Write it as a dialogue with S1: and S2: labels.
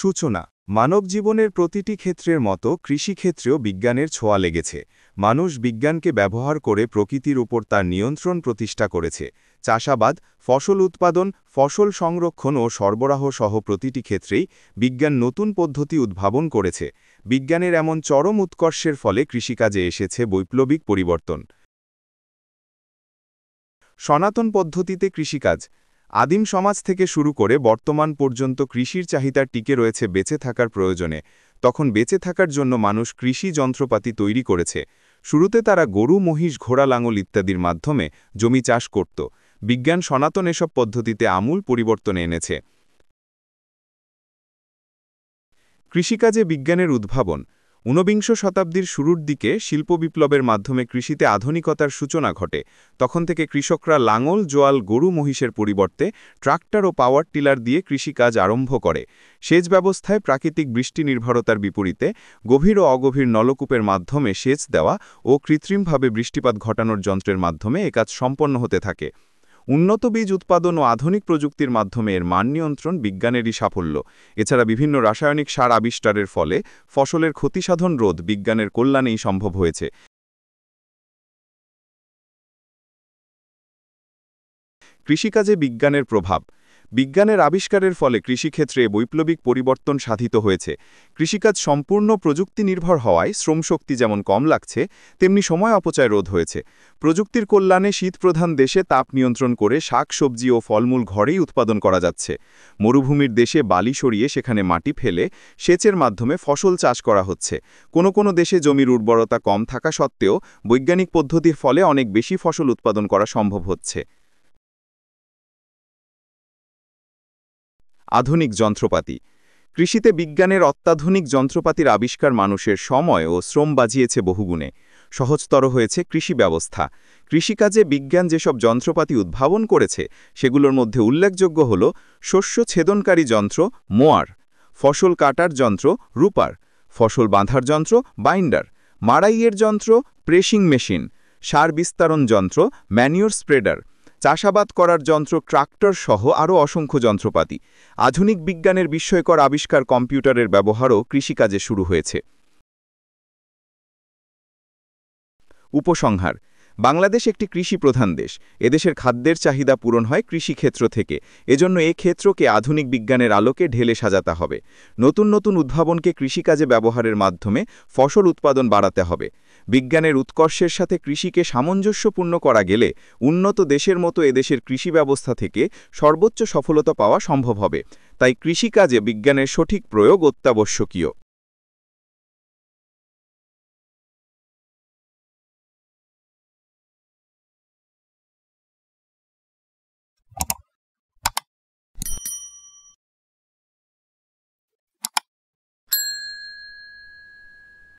S1: সূচনা মানব জীবনের প্রতিটি ক্ষেত্রের মতো কৃষিক্ষেত্রেও বিজ্ঞানের ছোঁয়া লেগেছে। মানুষ বিজ্ঞানকে ব্যবহার করে প্রকৃতির উপর তার নিয়ন্ত্রণ প্রতিষ্ঠা করেছে। চাষাবাদ, ফসল উৎপাদন, ফসল সংরক্ষণ ও সরবরাহ সহ প্রতিটি ক্ষেত্রেই বিজ্ঞান নতুন পদ্ধতি উদ্ভাবন করেছে। বিজ্ঞানের এমন চরম উৎকর্ষের ফলে কৃষিকাজে এসেছে বৈপ্লবিক পরিবর্তন। সনাতন পদ্ধতিতে কৃষিকাজ আদিম সমাজ থেকে শুরু করে বর্তমান পর্যন্ত কৃষির চাহিদা টিকে রয়েছে বেঁচে থাকার প্রয়োজনে। তখন বেঁচে থাকার জন্য মানুষ কৃষি যন্ত্রপাতি তৈরি করেছে। শুরুতে তারা গরু, মহিষ, ঘোড়া, লাঙল ইত্যাদির মাধ্যমে জমি চাষ করত। বিজ্ঞান সনাতন এসব পদ্ধতিতে আমূল পরিবর্তন এনেছে। কৃষিকাজে বিজ্ঞানের উদ্ভাবন ঊনবিংশ শতাব্দীর শুরুর দিকে শিল্প বিপ্লবের মাধ্যমে কৃষিতে আধুনিকতার সূচনা ঘটে। তখন থেকে কৃষকরা লাঙল, জোয়াল, গরু, মহিষের পরিবর্তে ট্রাক্টর ও পাওয়ার টিলার দিয়ে কৃষিকাজ আরম্ভ করে। সেচ ব্যবস্থায় প্রাকৃতিক বৃষ্টি নির্ভরতার বিপরীতে গভীর ও অগভীর নলকূপের মাধ্যমে সেচ দেওয়া ও কৃত্রিমভাবে বৃষ্টিপাত ঘটানোর যন্ত্রের মাধ্যমে এ কাজ সম্পন্ন হতে থাকে। উন্নত বীজ উৎপাদন ও আধুনিক প্রযুক্তির মাধ্যমে এর মান নিয়ন্ত্রণ বিজ্ঞানেরই সাফল্য। এছাড়া বিভিন্ন রাসায়নিক সার আবিষ্কারের ফলে ফসলের ক্ষতিসাধন রোধ বিজ্ঞানের কল্যাণেই সম্ভব হয়েছে। কৃষিকাজে বিজ্ঞানের প্রভাব বিজ্ঞানের আবিষ্কারের ফলে কৃষিক্ষেত্রে বৈপ্লবিক পরিবর্তন সাধিত হয়েছে। কৃষিকাজ সম্পূর্ণ প্রযুক্তি নির্ভর হওয়ায় শ্রমশক্তি যেমন কম লাগছে, তেমনি সময় অপচয় রোধ হয়েছে। প্রযুক্তির কল্যাণে শীতপ্রধান দেশে তাপ নিয়ন্ত্রণ করে শাক, সবজি ও ফলমূল ঘরেই উৎপাদন করা যাচ্ছে। মরুভূমির দেশে বালি সরিয়ে সেখানে মাটি ফেলে সেচের মাধ্যমে ফসল চাষ করা হচ্ছে। কোনো দেশে জমির উর্বরতা কম থাকা সত্ত্বেও বৈজ্ঞানিক পদ্ধতির ফলে অনেক বেশি ফসল উৎপাদন করা সম্ভব হচ্ছে। আধুনিক যন্ত্রপাতি কৃষিতে বিজ্ঞানের অত্যাধুনিক যন্ত্রপাতির আবিষ্কার মানুষের সময় ও শ্রম বাঁচিয়েছে বহুগুণে। সহজতর হয়েছে কৃষি ব্যবস্থা। কৃষিকাজে বিজ্ঞান যেসব যন্ত্রপাতি উদ্ভাবন করেছে সেগুলোর মধ্যে উল্লেখযোগ্য হল শস্য ছেদনকারী যন্ত্র মোয়ার, ফসল কাটার যন্ত্র রুপার, ফসল বাঁধার যন্ত্র বাইন্ডার, মাড়াইয়ের যন্ত্র প্রেসিং মেশিন, সার বিস্তারণ যন্ত্র ম্যানিউর স্প্রেডার, চাষাবাদ করার যন্ত্র ট্রাক্টর সহ আরও অসংখ্য যন্ত্রপাতি। আধুনিক বিজ্ঞানের বিস্ময়কর আবিষ্কার কম্পিউটারের ব্যবহারও কৃষিকাজে শুরু হয়েছে। উপসংহার বাংলাদেশ একটি কৃষিপ্রধান দেশ। এদেশের খাদ্যের চাহিদা পূরণ হয় কৃষিক্ষেত্র থেকে। এজন্য এ ক্ষেত্রকে আধুনিক বিজ্ঞানের আলোকে ঢেলে সাজাতে হবে। নতুন উদ্ভাবনকে কৃষিকাজে ব্যবহারের মাধ্যমে ফসল উৎপাদন বাড়াতে হবে। বিজ্ঞানের উৎকর্ষের সাথে কৃষিকে সামঞ্জস্যপূর্ণ করা গেলে উন্নত দেশের মতো এদেশের কৃষি ব্যবস্থা থেকে সর্বোচ্চ সফলতা পাওয়া সম্ভব হবে। তাই কৃষিকাজে বিজ্ঞানের সঠিক প্রয়োগ অত্যাবশ্যকীয়।